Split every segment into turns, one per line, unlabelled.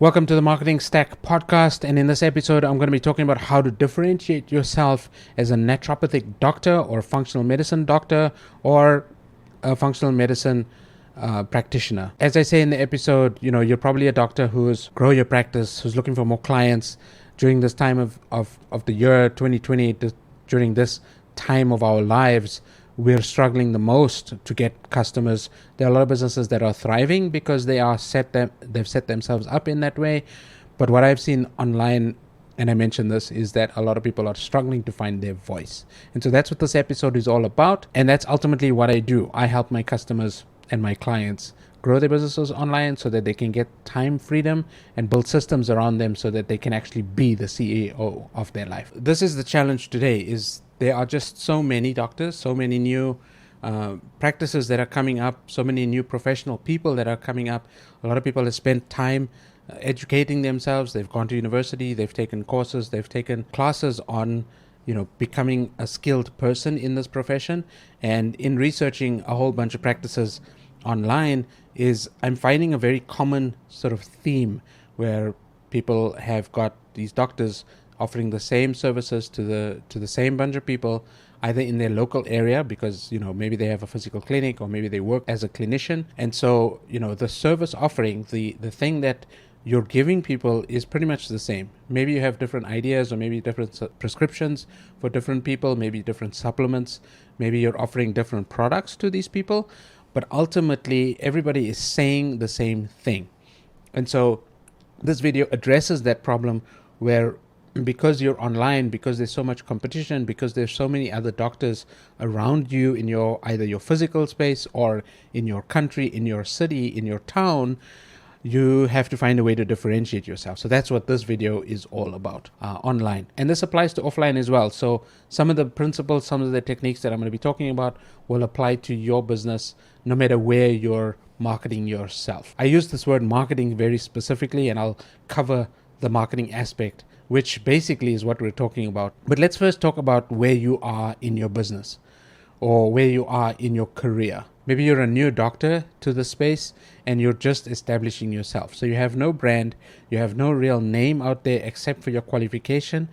Welcome to the Marketing Stack podcast, and in this episode, I'm going to be talking about how to differentiate yourself as a naturopathic doctor or a functional medicine doctor or a functional medicine practitioner. As I say in the episode, you're probably a doctor who's grow your practice, who's looking for more clients during this time of the year 2020, during this time of our lives. We're struggling the most to get customers. There are a lot of businesses that are thriving because they've set themselves up in that way. But what I've seen online, and I mentioned this, is that a lot of people are struggling to find their voice. And so that's what this episode is all about. And that's ultimately what I do. I help my customers and my clients grow their businesses online so that they can get time freedom and build systems around them so that they can actually be the CEO of their life. This is the challenge today, is there are just so many doctors, so many new practices that are coming up, so many new professional people that are coming up. A lot of people have spent time educating themselves. They've gone to university, they've taken courses, they've taken classes on becoming a skilled person in this profession. And in researching a whole bunch of practices online, I'm finding a very common sort of theme where people have got these doctors offering the same services to the same bunch of people, either in their local area, because maybe they have a physical clinic or maybe they work as a clinician. And so the service offering, the thing that you're giving people is pretty much the same. Maybe you have different ideas, or maybe different prescriptions for different people, maybe different supplements, maybe you're offering different products to these people, but ultimately everybody is saying the same thing. And so this video addresses that problem, where because you're online, because there's so much competition, because there's so many other doctors around you in either your physical space or in your country, in your city, in your town, you have to find a way to differentiate yourself. So that's what this video is all about online. And this applies to offline as well. So some of the principles, some of the techniques that I'm going to be talking about will apply to your business no matter where you're marketing yourself. I use this word marketing very specifically, and I'll cover the marketing aspect, which basically is what we're talking about. But let's first talk about where you are in your business or where you are in your career. Maybe you're a new doctor to the space and you're just establishing yourself. So you have no brand, you have no real name out there except for your qualification.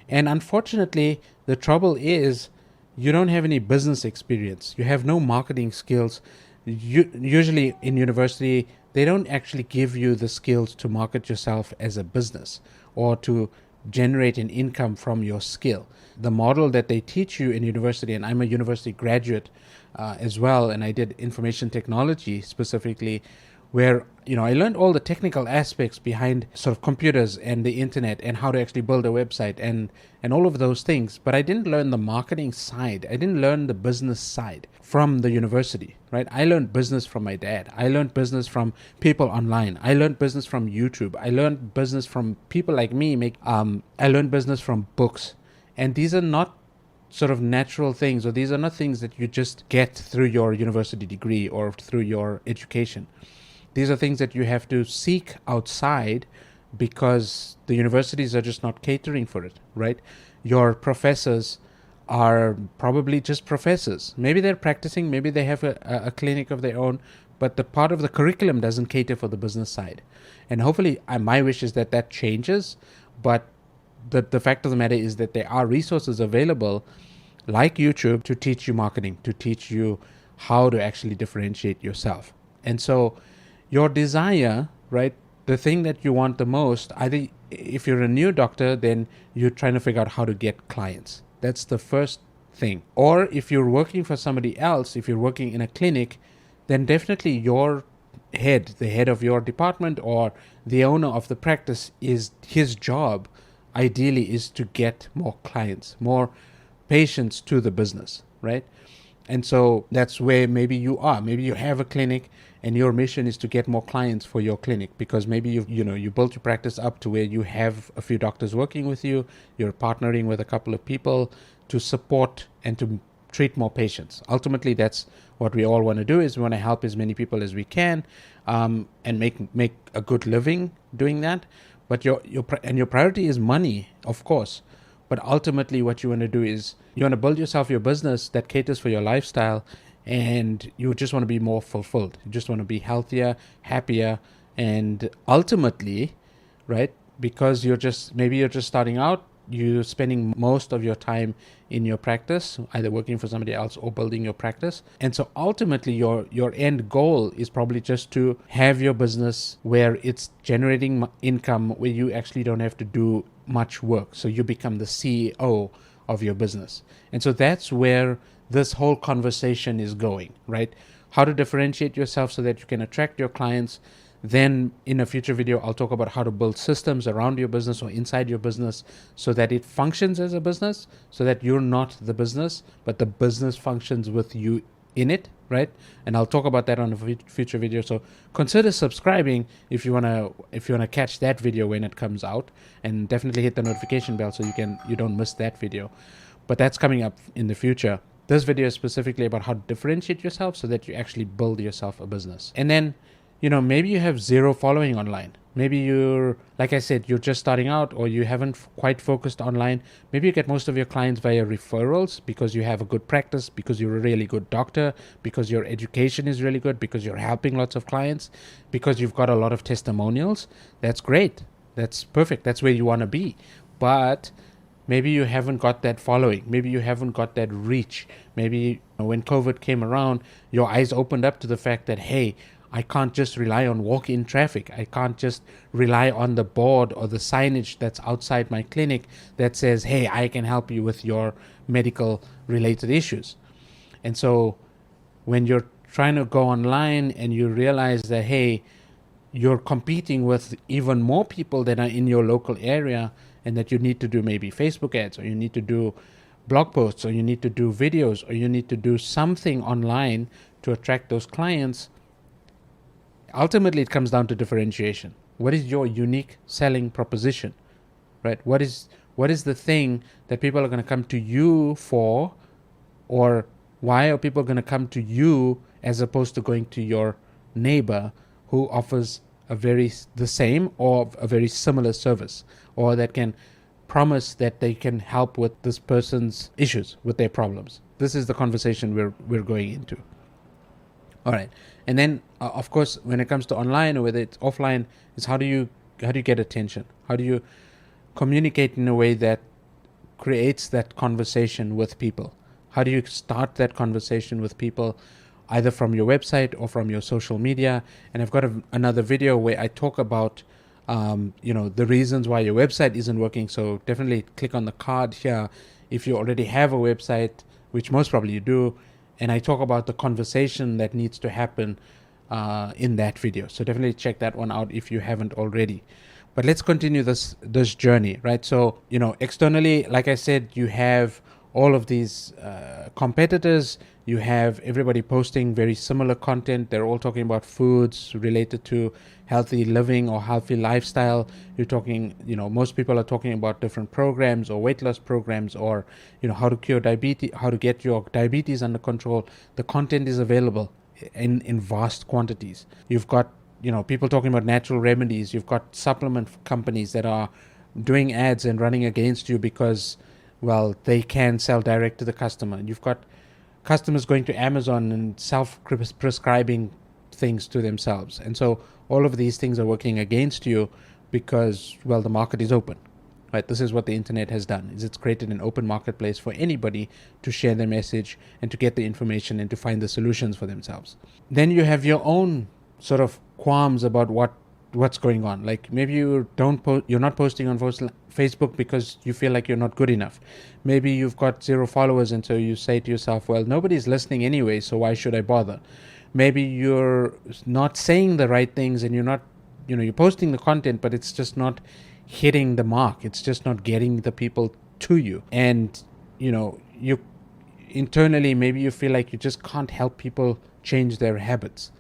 And unfortunately, the trouble is you don't have any business experience. You have no marketing skills. Usually in university, they don't actually give you the skills to market yourself as a business or to generate an income from your skill. The model that they teach you in university, and I'm a university graduate as well, and I did information technology specifically, where I learned all the technical aspects behind sort of computers and the internet and how to actually build a website and all of those things. But I didn't learn the marketing side. I didn't learn the business side from the university, right? I learned business from my dad. I learned business from people online. I learned business from YouTube. I learned business from people like me. I learned business from books. And these are not sort of natural things, or these are not things that you just get through your university degree or through your education. These are things that you have to seek outside because the universities are just not catering for it, right? Your professors are probably just professors. Maybe they're practicing, maybe they have a clinic of their own, but the part of the curriculum doesn't cater for the business side. And hopefully, my wish is that changes, but the fact of the matter is that there are resources available like YouTube to teach you marketing, to teach you how to actually differentiate yourself. And so your desire, right, the thing that you want the most, either if you're a new doctor, then you're trying to figure out how to get clients. That's the first thing. Or if you're working for somebody else, if you're working in a clinic, then definitely your the head of your department or the owner of the practice, is his job ideally is to get more clients, more patients to the business, right? And so that's where maybe you are. Maybe you have a clinic and your mission is to get more clients for your clinic, because maybe you built your practice up to where you have a few doctors working with you. You're partnering with a couple of people to support and to treat more patients. Ultimately, that's what we all want to do, is we want to help as many people as we can and make a good living doing that. But your priority is money, of course. But ultimately, what you want to do is you want to build yourself your business that caters for your lifestyle, and you just want to be more fulfilled. You just want to be healthier, happier, and ultimately, right? Because maybe you're just starting out, you're spending most of your time in your practice, either working for somebody else or building your practice. And so ultimately your end goal is probably just to have your business where it's generating income, where you actually don't have to do much work. So you become the CEO of your business. And so that's where this whole conversation is going, right? How to differentiate yourself so that you can attract your clients. Then in a future video, I'll talk about how to build systems around your business or inside your business so that it functions as a business, so that you're not the business, but the business functions with you in it, right? And I'll talk about that on a future video. So consider subscribing if you wanna catch that video when it comes out, and definitely hit the notification bell so you don't miss that video. But that's coming up in the future. This video is specifically about how to differentiate yourself so that you actually build yourself a business. And then, maybe you have zero following online. Maybe like I said, you're just starting out, or you haven't quite focused online. Maybe you get most of your clients via referrals because you have a good practice, because you're a really good doctor, because your education is really good, because you're helping lots of clients, because you've got a lot of testimonials. That's great. That's perfect. That's where you want to be. But maybe you haven't got that following. Maybe you haven't got that reach. Maybe when COVID came around, your eyes opened up to the fact that, hey, I can't just rely on walk-in traffic. I can't just rely on the board or the signage that's outside my clinic that says, hey, I can help you with your medical related issues. And so when you're trying to go online and you realize that, hey, you're competing with even more people that are in your local area, and that you need to do maybe Facebook ads, or you need to do blog posts, or you need to do videos, or you need to do something online to attract those clients. Ultimately, it comes down to differentiation. What is your unique selling proposition, right? What is the thing that people are going to come to you for, or why are people going to come to you as opposed to going to your neighbor who offers the same or a very similar service, or that can promise that they can help with this person's issues, with their problems? This is the conversation we're going into. All right. And then, of course, when it comes to online or whether it's offline, is how do you get attention? How do you communicate in a way that creates that conversation with people? How do you start that conversation with people, either from your website or from your social media? And I've got another video where I talk about, the reasons why your website isn't working. So definitely click on the card here if you already have a website, which most probably you do. And I talk about the conversation that needs to happen in that video. So definitely check that one out if you haven't already. But let's continue this journey, right? So, externally, like I said, you have all of these competitors. You have everybody posting very similar content. They're all talking about foods related to healthy living or healthy lifestyle. You're talking, most people are talking about different programs or weight loss programs, or, how to cure diabetes, how to get your diabetes under control. The content is available in vast quantities. You've got, people talking about natural remedies. You've got supplement companies that are doing ads and running against you because, well, they can sell direct to the customer. You've got customers going to Amazon and self-prescribing things to themselves. And so all of these things are working against you because, well, the market is open, right? This is what the internet has done, is it's created an open marketplace for anybody to share their message and to get the information and to find the solutions for themselves. Then you have your own sort of qualms about what's going on. Like maybe you're not posting on Facebook because you feel like you're not good enough. Maybe you've got 0 followers, and so you say to yourself, well, nobody's listening anyway, so why should I bother? Maybe you're not saying the right things, and you're posting the content, but it's just not hitting the mark. It's just not getting the people to you. And you internally, maybe you feel like you just can't help people change their habits.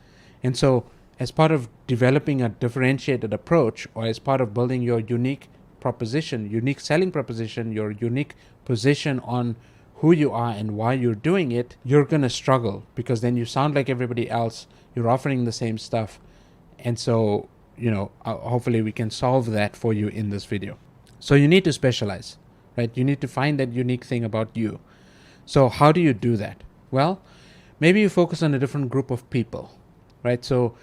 And so as part of developing a differentiated approach, or as part of building your unique proposition, unique selling proposition, your unique position on who you are and why you're doing it, you're going to struggle, because then you sound like everybody else. You're offering the same stuff. And so, hopefully we can solve that for you in this video. So you need to specialize, right? You need to find that unique thing about you. So how do you do that? Well, maybe you focus on a different group of people, right? So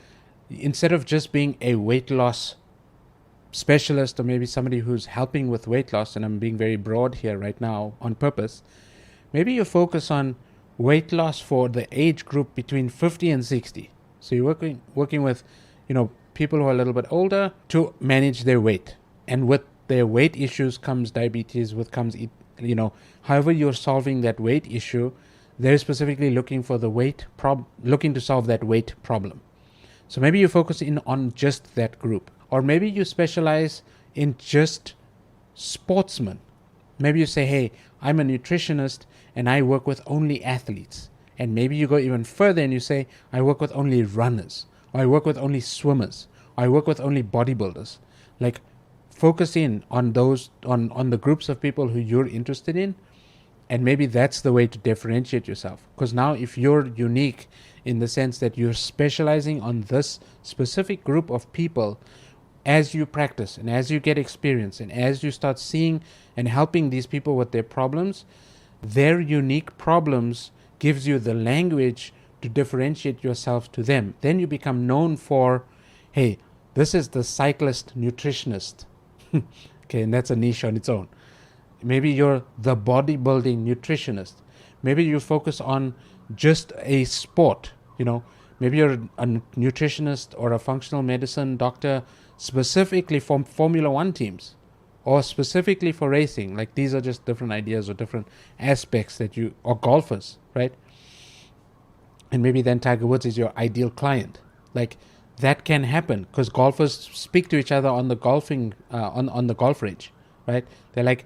instead of just being a weight loss specialist, or maybe somebody who's helping with weight loss, and I'm being very broad here right now on purpose, maybe you focus on weight loss for the age group between 50 and 60. So you're working with, people who are a little bit older to manage their weight. And with their weight issues comes diabetes, however you're solving that weight issue, they're specifically looking for looking to solve that weight problem. So maybe you focus in on just that group. Or maybe you specialize in just sportsmen. Maybe you say, hey, I'm a nutritionist and I work with only athletes. And maybe you go even further and you say, I work with only runners, or I work with only swimmers, or I work with only bodybuilders. Like, focus in on those, on the groups of people who you're interested in. And maybe that's the way to differentiate yourself. Because now if you're unique in the sense that you're specializing on this specific group of people, as you practice and as you get experience and as you start seeing and helping these people with their problems, their unique problems gives you the language to differentiate yourself to them. Then you become known for, hey, this is the cyclist nutritionist. Okay, and that's a niche on its own. Maybe you're the bodybuilding nutritionist. Maybe you focus on just a sport. Maybe you're a nutritionist or a functional medicine doctor specifically for Formula One teams, or specifically for racing. Like, these are just different ideas or different aspects or golfers, right? And maybe then Tiger Woods is your ideal client. Like, that can happen because golfers speak to each other on the golfing, on the golf range, right? They're like,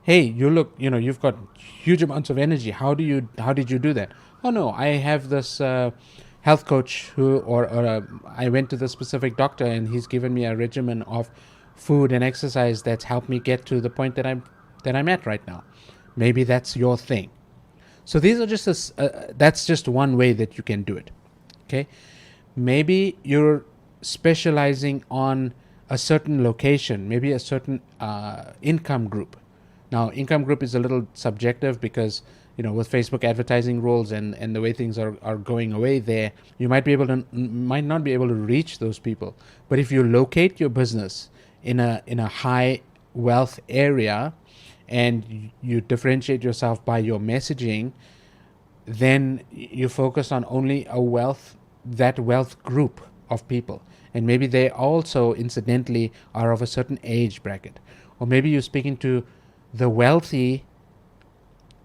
hey, you've got huge amounts of energy. How did you do that? Oh no, I have this health coach I went to the specific doctor and he's given me a regimen of food and exercise that's helped me get to the point that I'm at right now. Maybe that's your thing. So these are just that's just one way that you can do it. Okay, maybe you're specializing on a certain location, maybe a certain income group. Now, income group is a little subjective because, with Facebook advertising rules and the way things are going away there, you might not be able to reach those people. But if you locate your business in a high wealth area and you differentiate yourself by your messaging, then you focus on only that wealth group of people. And maybe they also, incidentally, are of a certain age bracket. Or maybe you're speaking to the wealthy,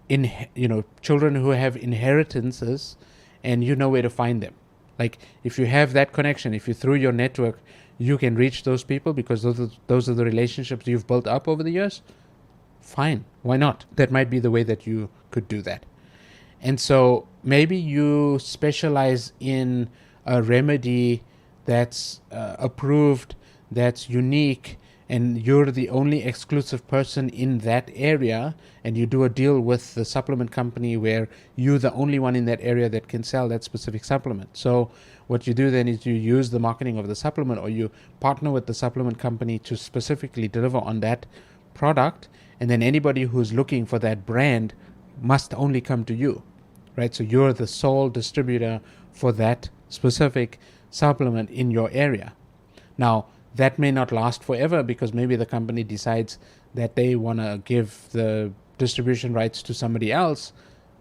children who have inheritances, and you know where to find them. Like, if you have that connection, if you through your network, you can reach those people because those are the relationships you've built up over the years, fine. Why not? That might be the way that you could do that. And so maybe you specialize in a remedy that's approved, that's unique, and you're the only exclusive person in that area, and you do a deal with the supplement company where you're the only one in that area that can sell that specific supplement. So what you do then is you use the marketing of the supplement, or you partner with the supplement company to specifically deliver on that product, and then anybody who's looking for that brand must only come to you, right? So you're the sole distributor for that specific supplement in your area. Now, that may not last forever because maybe the company decides that they want to give the distribution rights to somebody else,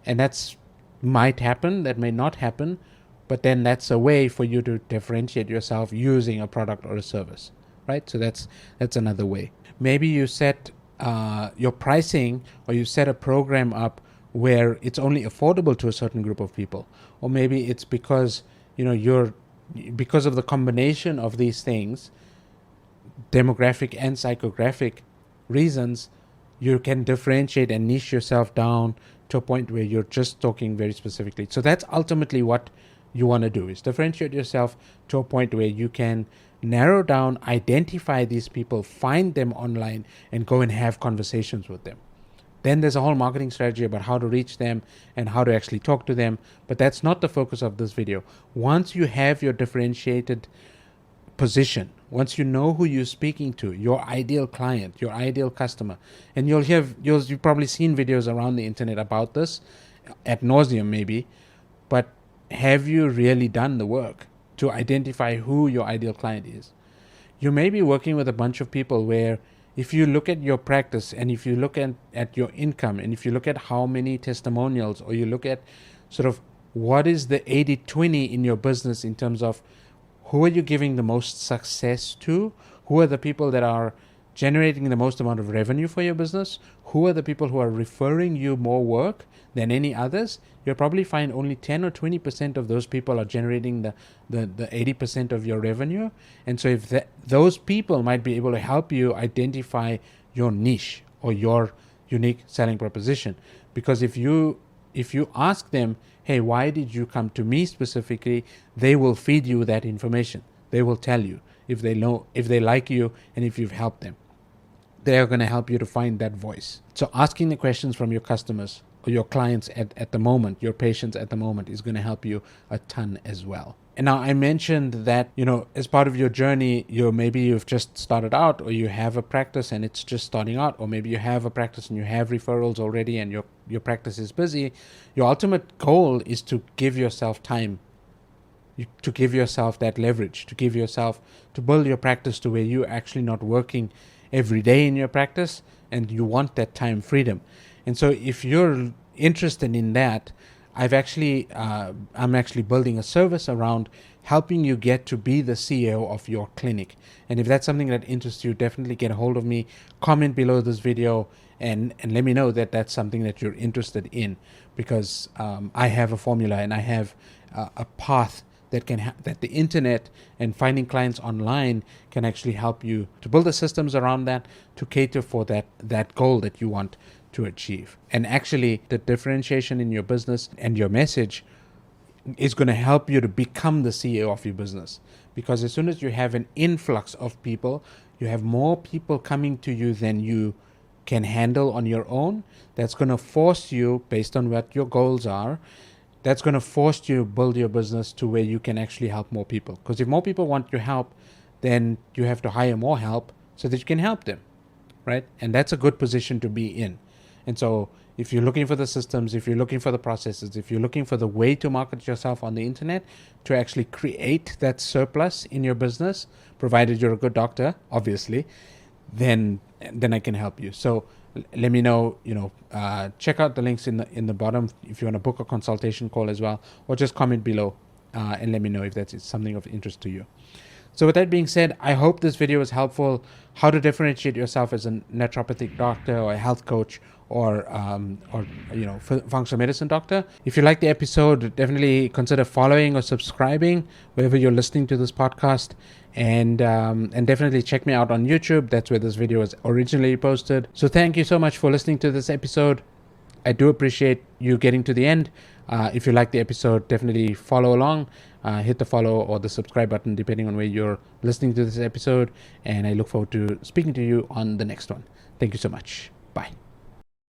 and that's might happen, that may not happen, but then that's a way for you to differentiate yourself using a product or a service, right? So that's another way. Maybe you set your pricing, or you set a program up where it's only affordable to a certain group of people, or maybe it's because because of the combination of these things, demographic and psychographic reasons, you can differentiate and niche yourself down to a point where you're just talking very specifically. So that's ultimately what you want to do, is differentiate yourself to a point where you can narrow down, identify these people, find them online, and go and have conversations with them. Then there's a whole marketing strategy about how to reach them and how to actually talk to them, but that's not the focus of this video. Once you have your differentiated position, once you know who you're speaking to, your ideal client, your ideal customer, and you've probably seen videos around the internet about this ad nauseum maybe, but have you really done the work to identify who your ideal client is? you may be working with a bunch of people where if you look at your practice and if you look at your income and if you look at how many testimonials, or you look at sort of what is the 80-20 in your business in terms of who are you giving the most success to, who are the people that are generating the most amount of revenue for your business, who are the people who are referring you more work than any others, you'll probably find only 10 or 20% of those people are generating the 80% of your revenue. And so if those people might be able to help you identify your niche or your unique selling proposition. Because if you ask them, hey, why did you come to me specifically, they will feed you that information. They will tell you if they know, if they like you, and if you've helped them. They are going to help you to find that voice. So asking the questions from your customers or your clients at the moment, your patients at the moment, is going to help you a ton as well. And now I mentioned that, as part of your journey, maybe you've just started out, or you have a practice and it's just starting out, or maybe you have a practice and you have referrals already and your practice is busy. Your ultimate goal is to give yourself time, to give yourself that leverage, to build your practice to where you're actually not working every day in your practice, and you want that time freedom. And so if you're interested in that, I'm actually building a service around helping you get to be the CEO of your clinic. And if that's something that interests you, definitely get a hold of me, comment below this video, and let me know that that's something that you're interested in, because I have a formula and I have a path that the internet and finding clients online can actually help you to build the systems around that to cater for that goal that you want to achieve. And actually, the differentiation in your business and your message is going to help you to become the CEO of your business. Because as soon as you have an influx of people, you have more people coming to you than you can handle on your own. That's going to force you, based on what your goals are, that's going to force you to build your business to where you can actually help more people. Because if more people want your help, then you have to hire more help so that you can help them, right? And that's a good position to be in. And so if you're looking for the systems, if you're looking for the processes, if you're looking for the way to market yourself on the internet to actually create that surplus in your business, provided you're a good doctor, obviously, then I can help you. So let me know, check out the links in the bottom if you want to book a consultation call as well, or just comment below and let me know if that's something of interest to you. So with that being said, I hope this video was helpful. How to differentiate yourself as a naturopathic doctor or a health coach or functional medicine doctor. If you like the episode, definitely consider following or subscribing wherever you're listening to this podcast, and definitely check me out on YouTube. That's where this video was originally posted. So thank you so much for listening to this episode. I do appreciate you getting to the end. If you like the episode, definitely follow along. Hit the follow or the subscribe button depending on where you're listening to this episode, and I look forward to speaking to you on the next one. Thank you so much. Bye.